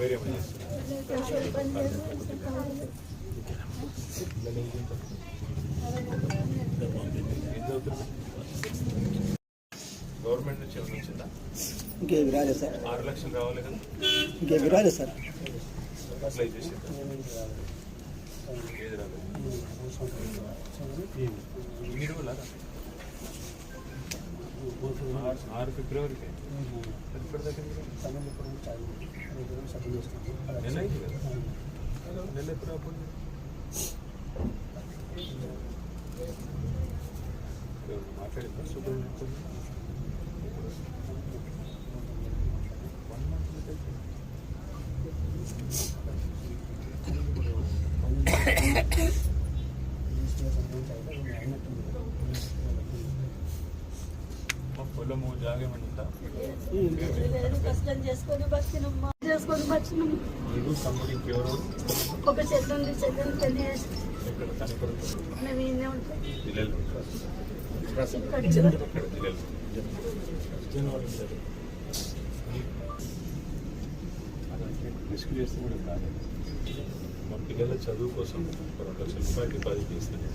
వేరే గవర్నమెంట్ నుంచి ఏమైనా వచ్చిందా? ఇంకేమి రాలేదు సార్. 6 లక్షలు రావాలి కదా? ఇంకేమి రాలేదు సార్. అప్లై చేసేది ఏది రాలేదు. మీరు 6 ఫిబ్రవరికి నెల అయింది కదా? నెల ఎప్పుడు అప్పుడు మాట్లాడిందా సూపరింటెండెంట్? 1 month పొలము జాగేమన్నా కష్టం చేసుకొని బతికినమ్మా మీరు తమ్ముడికి ఎవరు? ఒక చెల్లుంది, చెల్లెని పెళ్లి చేసి ఎక్కడ కనపడుతుంది? మేము ఈయనే ఉంటాం. పిల్లలు రిస్క్ చేస్తే కూడా కాదు. మా పిల్లల చదువు కోసం 2 లక్షల రూపాయలు డిపాజిట్ చేస్తాను.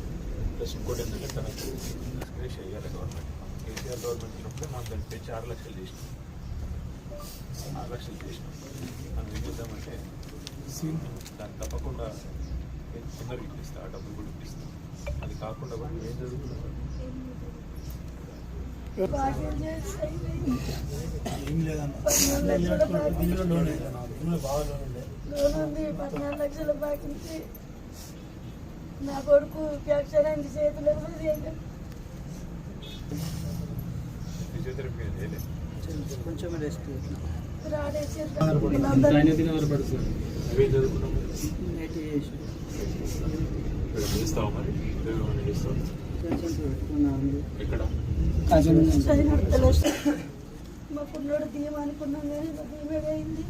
ప్లస్ ఇంకోటి ఏంటంటే తనకు డిస్కరేజ్ చేయాలి గవర్నమెంట్. కేసీఆర్ గవర్నమెంట్ ఉన్నప్పుడు మాకు దాన్ని పెంచి 6 లక్షలు చేసినాం. 6 లక్షలు చేసినాం. మనం ఏం చేద్దామంటే దాన్ని తప్పకుండా తొందరగా ఇప్పిస్తా, ఆ డబ్బులు కూడా ఇప్పిస్తాం. అది కాకుండా కూడా ఏం చదువుకున్నాం? ఏం లేదన్నా. 14 లక్షల బాకీ. నా కొడుకు ఫ్యాక్చర్ అయింది చేతులు. ఫిజియోథెరపీ చేయలేదు. కొంచెం రెస్ట్ చేస్తావు మరి చేస్తావు ఎక్కడ? మా పుల్లోడు దీయం అనుకున్నాం కానీ మా దీమే పోయింది.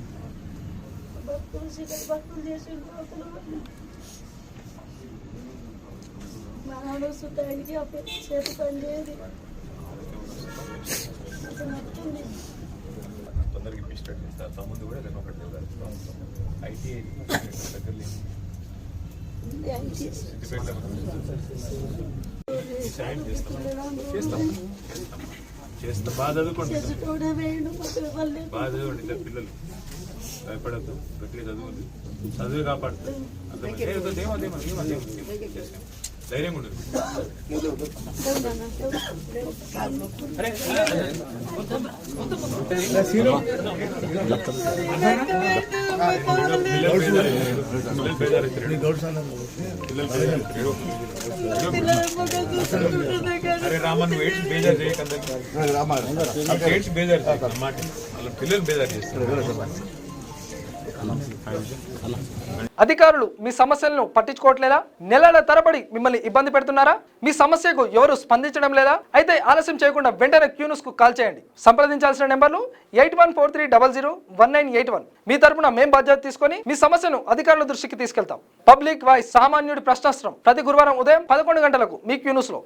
భక్తులు సిగరెట్ భక్తులు చేసి మా నాడు సుట్టానికి చేతి పని లేదు. నచ్చింది తొందరగా ఇప్పిస్టార్ట్ చేస్తా. తమ్ముడు కూడా ఏదైనా ఒకటి ఐటీఐ దగ్గర చేస్తా. బాగా చదువుకోండి, బాగా చదవండి. ఇద్దరు పిల్లలు భయపడద్దు, గట్టిగా చదువుకోండి. చదువు కాపాడుతుంది. ధైర్యంగా ఉండదు. అరే రామన్ ఏడ్స్ బేజారు చేయకండి. ఏడ్స్ బేజారు అన్నమాట. వాళ్ళ పిల్లలు బేజారు చేస్తారు. అధికారులు మీ సమస్యలను పట్టించుకోవట్లేదా? నెలల తరబడి మిమ్మల్ని ఇబ్బంది పెడుతున్నారా? మీ సమస్యకు ఎవరు స్పందించడం లేదా? అయితే ఆలస్యం చేయకుండా వెంటనే క్యూన్యూస్ కు కాల్ చేయండి. సంప్రదించాల్సిన నెంబర్లు 8143001981. మీ తరపున మేం బాధ్యత తీసుకొని మీ సమస్యను అధికారుల దృష్టికి తీసుకెళ్తాం. పబ్లిక్ వాయిస్, సామాన్యుడి ప్రశ్నాస్త్రం, ప్రతి గురువారం ఉదయం 11 గంటలకు మీ క్యూన్యూస్ లో.